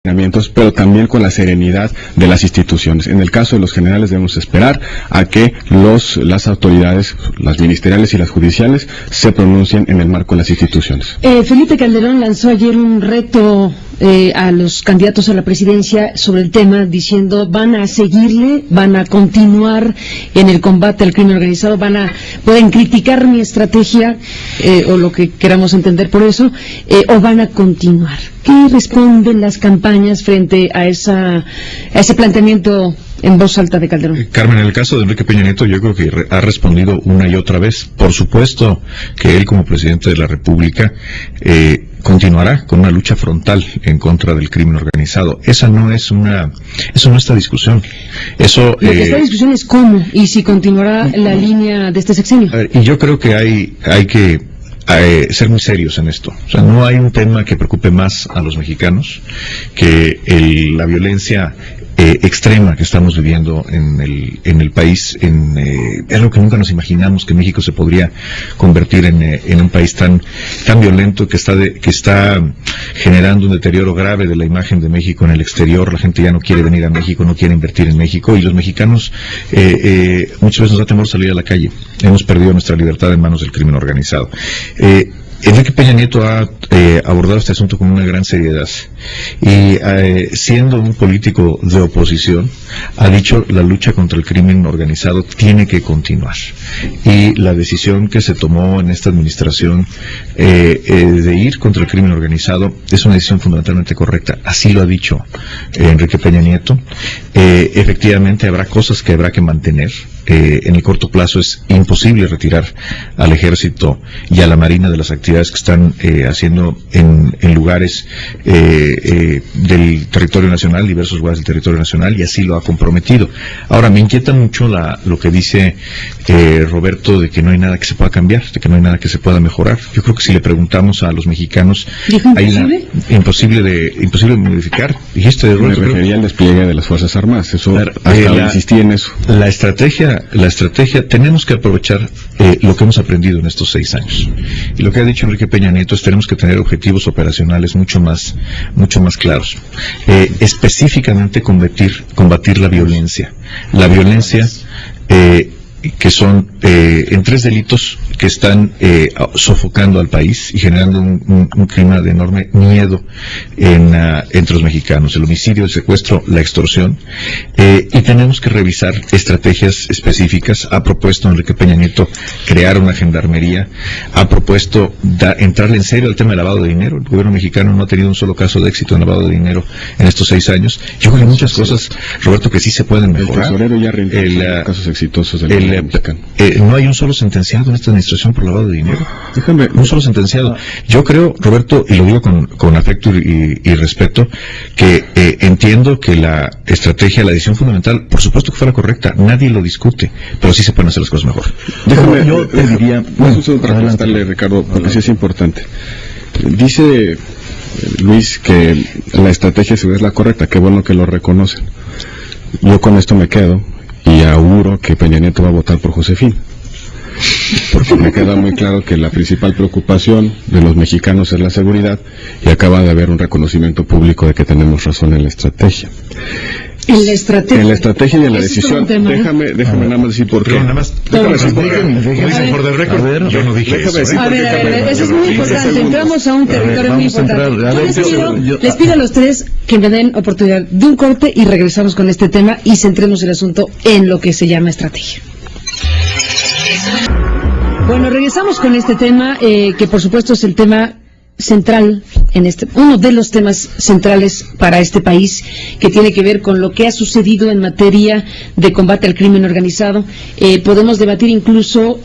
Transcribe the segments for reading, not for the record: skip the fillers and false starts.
pero también con la serenidad de las instituciones. En el caso de los generales debemos esperar a que las autoridades, las ministeriales y las judiciales, se pronuncien en el marco de las instituciones. Felipe Calderón lanzó ayer un reto a los candidatos a la presidencia sobre el tema, diciendo van a seguirle, van a continuar en el combate al crimen organizado, pueden criticar mi estrategia, o lo que queramos entender por eso, o van a continuar. ¿Qué responden las campañas frente a ese planteamiento en voz alta de Calderón? Carmen, en el caso de Enrique Peña Nieto, yo creo que ha respondido una y otra vez. Por supuesto que él, como presidente de la República, continuará con una lucha frontal en contra del crimen organizado. Eso no está discusión. Lo que está en discusión es cómo y si continuará la línea de este sexenio. Y yo creo que hay que ser muy serios en esto. O sea, no hay un tema que preocupe más a los mexicanos que la violencia extrema que estamos viviendo en el país. Es algo que nunca nos imaginamos, que México se podría convertir en un país tan violento, que está generando un deterioro grave de la imagen de México en el exterior. La gente ya no quiere venir a México, no quiere invertir en México, y los mexicanos muchas veces nos da temor salir a la calle. Hemos perdido nuestra libertad en manos del crimen organizado. Enrique Peña Nieto ha abordado este asunto con una gran seriedad, y siendo un político de oposición, ha dicho: la lucha contra el crimen organizado tiene que continuar, y la decisión que se tomó en esta administración de ir contra el crimen organizado es una decisión fundamentalmente correcta. Así lo ha dicho Enrique Peña Nieto. Efectivamente habrá cosas que habrá que mantener. En el corto plazo es imposible retirar al Ejército y a la Marina de las actividades que están haciendo en lugares del territorio nacional, diversos lugares del territorio nacional, y así lo ha comprometido. Ahora, me inquieta mucho lo que dice Roberto, de que no hay nada que se pueda cambiar, de que no hay nada que se pueda mejorar. Yo creo que si le preguntamos a los mexicanos, imposible modificar. Dijiste, me refería al despliegue de las Fuerzas Armadas. Insistí en eso. La estrategia, tenemos que aprovechar lo que hemos aprendido en estos 6 años. Y lo que ha dicho Enrique Peña Nieto es: tenemos que tener objetivos operacionales mucho más claros. Específicamente combatir la violencia. La violencia, que son en 3 delitos que están sofocando al país y generando un clima de enorme miedo entre los mexicanos: el homicidio, el secuestro, la extorsión. Y tenemos que revisar estrategias específicas. Ha propuesto Enrique Peña Nieto crear una gendarmería, ha propuesto entrarle en serio al tema del lavado de dinero. El gobierno mexicano no ha tenido un solo caso de éxito en lavado de dinero en estos 6 años. Yo creo que hay muchas cosas, Roberto, que sí se pueden mejorar. El tesorero ya rindió casos exitosos del gobierno mexicano. No hay un solo sentenciado en esta administración por lavado de dinero. Un solo sentenciado. Yo creo, Roberto, y lo digo con afecto y respeto, que entiendo que la estrategia, la decisión fundamental, por supuesto que fue la correcta, nadie lo discute, pero sí se pueden hacer las cosas mejor. Yo te diría... un segundo para contestarle, Ricardo, porque sí es importante. Dice Luis que la estrategia es la correcta, qué bueno que lo reconocen. Yo con esto me quedo y auguro que Peña Nieto va a votar por Josefina, porque me queda muy claro que la principal preocupación de los mexicanos es la seguridad, y acaba de haber un reconocimiento público de que tenemos razón en la estrategia. En la estrategia y en la decisión. Déjame nada más decir por qué. Yo no dije eso. A ver, eso es muy importante. Entramos a un territorio muy importante. Les pido a los 3 que me den oportunidad de un corte y regresamos con este tema y centremos el asunto en lo que se llama estrategia. Bueno, regresamos con este tema, que por supuesto es el tema central, uno de los temas centrales para este país, que tiene que ver con lo que ha sucedido en materia de combate al crimen organizado. Podemos debatir incluso,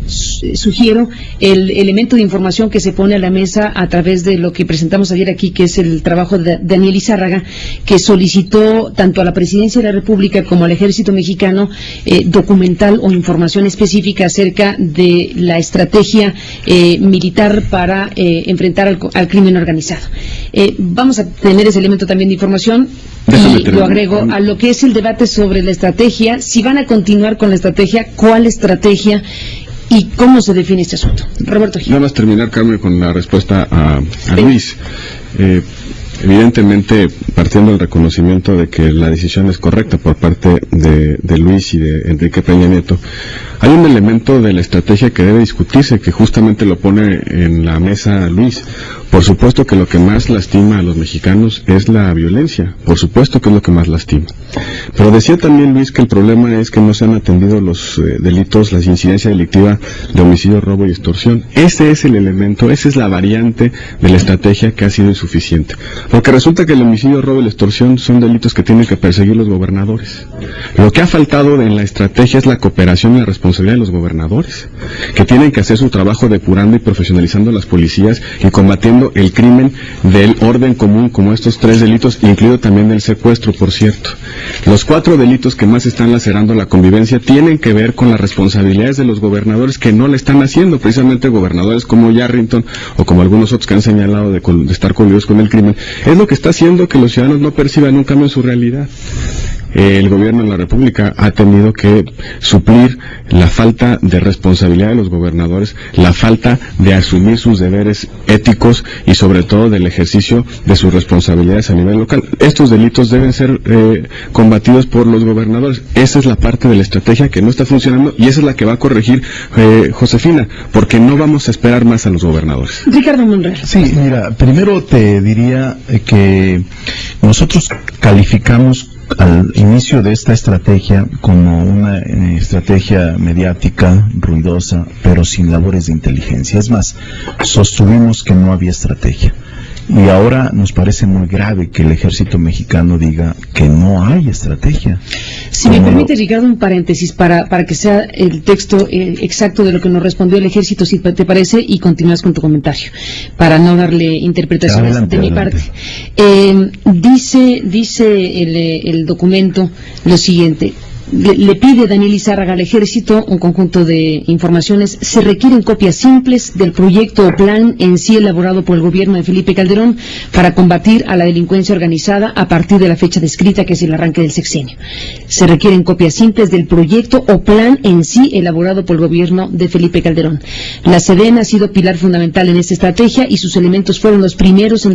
sugiero, el elemento de información que se pone a la mesa a través de lo que presentamos ayer aquí, que es el trabajo de Daniel Izárraga, que solicitó tanto a la Presidencia de la República como al Ejército Mexicano documental o información específica acerca de la estrategia militar para enfrentar al crimen organizado. Vamos a tener ese elemento también de información, y lo agrego a lo que es el debate sobre la estrategia, si van a continuar con la estrategia, cuál estrategia y cómo se define este asunto. Roberto Gil. Nada más terminar, Carmen, con la respuesta a Luis. evidentemente, partiendo del reconocimiento de que la decisión es correcta por parte de Luis y de Enrique Peña Nieto, hay un elemento de la estrategia que debe discutirse, que justamente lo pone en la mesa Luis. Por supuesto que lo que más lastima a los mexicanos es la violencia, por supuesto que es lo que más lastima. Pero decía también Luis que el problema es que no se han atendido los delitos, la incidencia delictiva de homicidio, robo y extorsión. Ese es el elemento, esa es la variante de la estrategia que ha sido insuficiente. Porque resulta que el homicidio, robo y la extorsión son delitos que tienen que perseguir los gobernadores. Lo que ha faltado en la estrategia es la cooperación y la responsabilidad de los gobernadores, que tienen que hacer su trabajo depurando y profesionalizando a las policías y combatiendo el crimen del orden común, como estos 3 delitos, incluido también el secuestro, por cierto. Los 4 delitos que más están lacerando la convivencia tienen que ver con las responsabilidades de los gobernadores, que no le están haciendo, precisamente gobernadores como Yarrington o como algunos otros que han señalado de estar coludidos con el crimen. Es lo que está haciendo que los ciudadanos no perciban un cambio en su realidad. El gobierno de la República ha tenido que suplir la falta de responsabilidad de los gobernadores, la falta de asumir sus deberes éticos y sobre todo del ejercicio de sus responsabilidades a nivel local. Estos delitos deben ser combatidos por los gobernadores. Esa es la parte de la estrategia que no está funcionando y esa es la que va a corregir Josefina, porque no vamos a esperar más a los gobernadores. Ricardo Monreal. Sí, mira, primero te diría que nosotros calificamos al inicio de esta estrategia como una estrategia mediática, ruidosa, pero sin labores de inteligencia. Es más, sostuvimos que no había estrategia. Y ahora nos parece muy grave que el ejército mexicano diga que no hay estrategia. Si me permite, Ricardo, un paréntesis para que sea el texto exacto de lo que nos respondió el ejército, si te parece, y continúas con tu comentario, para no darle interpretaciones de mi parte. Dice el documento lo siguiente. Le pide Daniel Lizárraga al ejército un conjunto de informaciones. Se requieren copias simples del proyecto o plan en sí elaborado por el gobierno de Felipe Calderón para combatir a la delincuencia organizada a partir de la fecha descrita, que es el arranque del sexenio. Se requieren copias simples del proyecto o plan en sí elaborado por el gobierno de Felipe Calderón. La Sedena ha sido pilar fundamental en esta estrategia y sus elementos fueron los primeros en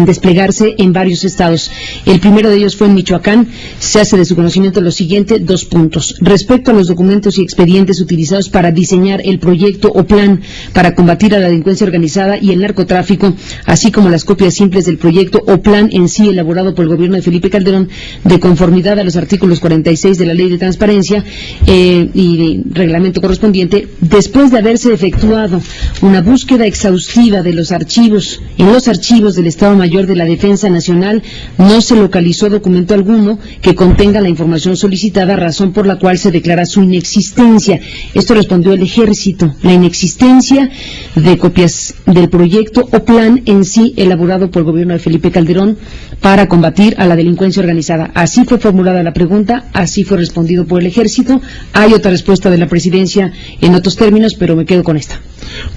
desplegarse en varios estados. El primero de ellos fue en Michoacán. Se hace de su conocimiento lo siguiente: 2 puntos. Respecto a los documentos y expedientes utilizados para diseñar el proyecto o plan para combatir a la delincuencia organizada y el narcotráfico, así como las copias simples del proyecto o plan en sí elaborado por el gobierno de Felipe Calderón, de conformidad a los artículos 46 de la Ley de Transparencia y reglamento correspondiente, después de haberse efectuado una búsqueda exhaustiva de los archivos, en los archivos del Estado Mayor de la Defensa Nacional, no se localizó documento alguno que contenga la información solicitada, razón por la cual se declara su inexistencia. Esto respondió el ejército: la inexistencia de copias del proyecto o plan en sí elaborado por el gobierno de Felipe Calderón para combatir a la delincuencia organizada. Así fue formulada la pregunta, así fue respondido por el ejército. Hay otra respuesta de la presidencia en otros términos, pero me quedo con esta.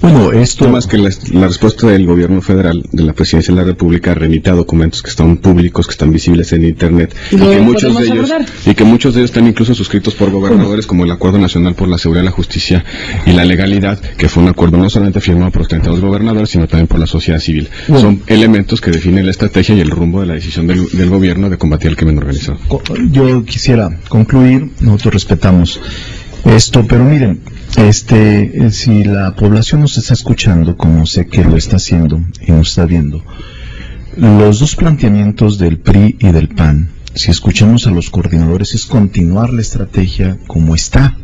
Bueno, esto más que la respuesta del gobierno federal, de la presidencia de la República, remite a documentos que están públicos, que están visibles en internet, y que muchos de ellos están incluso suscritos por gobernadores, como el Acuerdo Nacional por la Seguridad, la Justicia y la Legalidad, que fue un acuerdo no solamente firmado por los 32 gobernadores, sino también por la sociedad civil. Son elementos que definen la estrategia y el rumbo de la decisión del gobierno de combatir el crimen organizado. Yo quisiera concluir, nosotros respetamos esto, pero miren, si la población nos está escuchando, como sé que lo está haciendo y nos está viendo, los dos planteamientos del PRI y del PAN, si escuchamos a los coordinadores, es continuar la estrategia como está.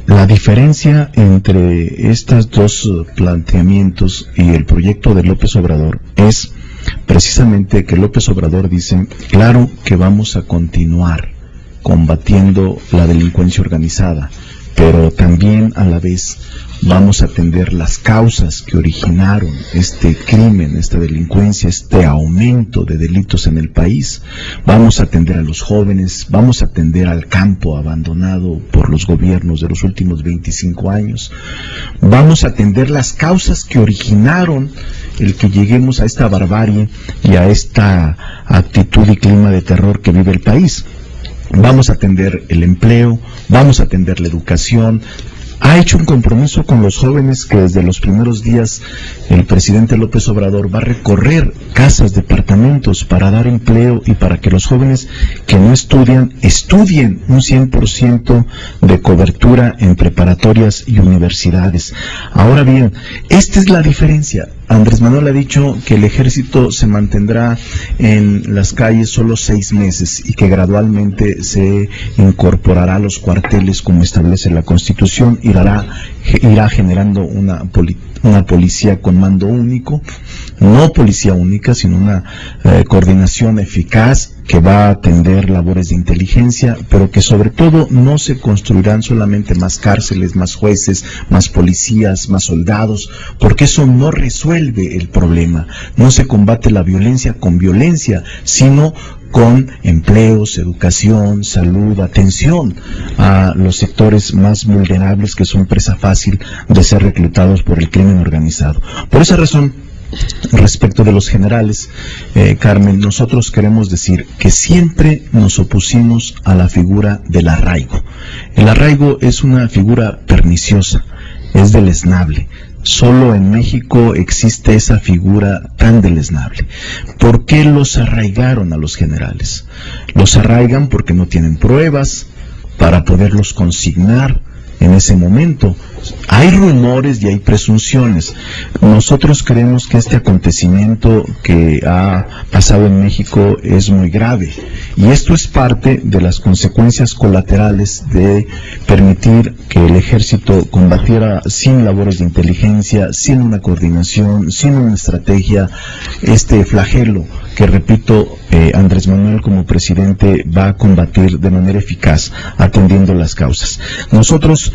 La diferencia entre estos dos planteamientos y el proyecto de López Obrador es precisamente que López Obrador dice: claro que vamos a continuar combatiendo la delincuencia organizada, pero también a la vez vamos a atender las causas que originaron este crimen, esta delincuencia, este aumento de delitos en el país. Vamos a atender a los jóvenes, vamos a atender al campo abandonado por los gobiernos de los últimos 25 años. Vamos a atender las causas que originaron el que lleguemos a esta barbarie y a esta actitud y clima de terror que vive el país. Vamos a atender el empleo, vamos a atender la educación, ha hecho un compromiso con los jóvenes que desde los primeros días el presidente López Obrador va a recorrer casas, departamentos para dar empleo y para que los jóvenes que no estudien un 100% de cobertura en preparatorias y universidades. Ahora bien, esta es la diferencia. Andrés Manuel ha dicho que el ejército se mantendrá en las calles solo 6 meses y que gradualmente se incorporará a los cuarteles como establece la Constitución, irá generando una policía con mando único, no policía única, sino una coordinación eficaz que va a atender labores de inteligencia, pero que sobre todo no se construirán solamente más cárceles, más jueces, más policías, más soldados, porque eso no resuelve el problema. No se combate la violencia con violencia, sino con empleos, educación, salud, atención a los sectores más vulnerables que son presa fácil de ser reclutados por el crimen organizado. Por esa razón, respecto de los generales, Carmen, nosotros queremos decir que siempre nos opusimos a la figura del arraigo. El arraigo es una figura perniciosa, es deleznable. Solo en México existe esa figura tan deleznable. ¿Por qué los arraigaron a los generales? Los arraigan porque no tienen pruebas para poderlos consignar en ese momento. Hay rumores y hay presunciones. Nosotros creemos que este acontecimiento que ha pasado en México es muy grave, y esto es parte de las consecuencias colaterales de permitir que el ejército combatiera sin labores de inteligencia, sin una coordinación, sin una estrategia, este flagelo que, repito, Andrés Manuel como presidente va a combatir de manera eficaz, atendiendo las causas. Nosotros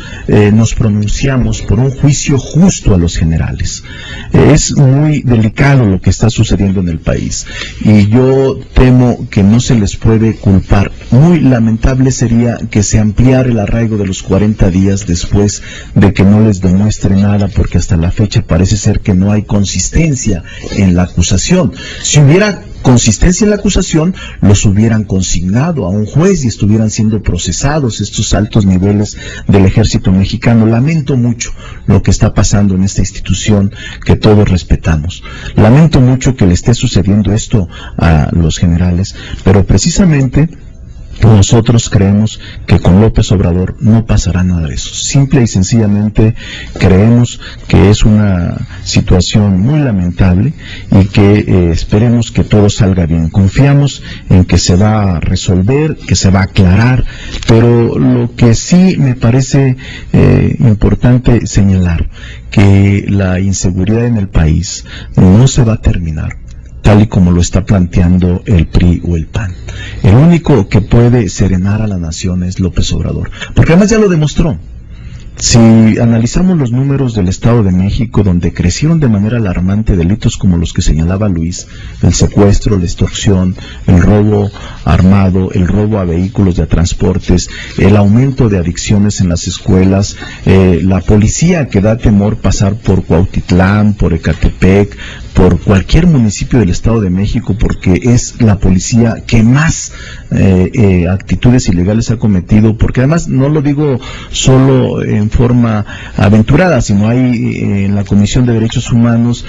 nos pronunciamos por un juicio justo a los generales. Es muy delicado lo que está sucediendo en el país, y yo temo que no se les puede culpar. Muy lamentable sería que se ampliara el arraigo de los 40 días después de que no les demuestre nada, porque hasta la fecha parece ser que no hay consistencia en la acusación. Si hubiera consistencia en la acusación, los hubieran consignado a un juez y estuvieran siendo procesados estos altos niveles del ejército mexicano. Lamento mucho lo que está pasando en esta institución que todos respetamos. Lamento mucho que le esté sucediendo esto a los generales, pero precisamente nosotros creemos que con López Obrador no pasará nada de eso. Simple y sencillamente creemos que es una situación muy lamentable y que esperemos que todo salga bien. Confiamos en que se va a resolver, que se va a aclarar, pero lo que sí me parece importante señalar, que la inseguridad en el país no se va a terminar tal y como lo está planteando el PRI o el PAN. El único que puede serenar a la nación es López Obrador, porque además ya lo demostró. Si analizamos los números del Estado de México, donde crecieron de manera alarmante delitos como los que señalaba Luis, el secuestro, la extorsión, el robo armado, el robo a vehículos y a transportes, el aumento de adicciones en las escuelas, la policía que da temor pasar por Cuautitlán, por Ecatepec, por cualquier municipio del Estado de México, porque es la policía que más actitudes ilegales ha cometido, porque además no lo digo solo en forma aventurada, sino hay en la Comisión de Derechos Humanos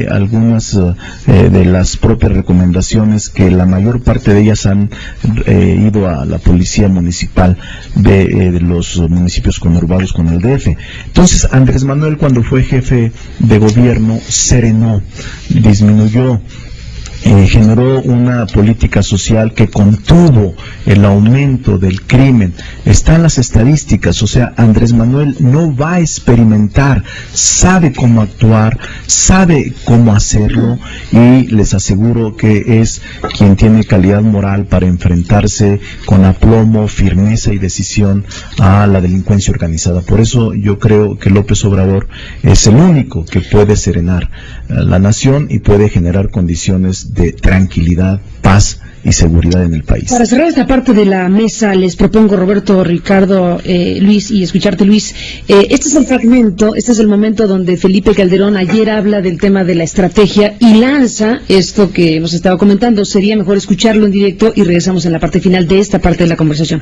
algunas de las propias recomendaciones, que la mayor parte de ellas han ido a la policía municipal de los municipios conurbados con el DF. Entonces Andrés Manuel, cuando fue jefe de gobierno, serenó, disminuyó, generó una política social que contuvo el aumento del crimen. Están las estadísticas, o sea, Andrés Manuel no va a experimentar, sabe cómo actuar, sabe cómo hacerlo, y les aseguro que es quien tiene calidad moral para enfrentarse con aplomo, firmeza y decisión a la delincuencia organizada. Por eso yo creo que López Obrador es el único que puede serenar a la nación y puede generar condiciones de tranquilidad, paz y seguridad en el país. Para cerrar esta parte de la mesa, les propongo, Roberto, Ricardo, Luis, y escucharte, Luis. Este es el fragmento, este es el momento donde Felipe Calderón ayer habla del tema de la estrategia y lanza esto que nos estaba comentando. Sería mejor escucharlo en directo y regresamos en la parte final de esta parte de la conversación.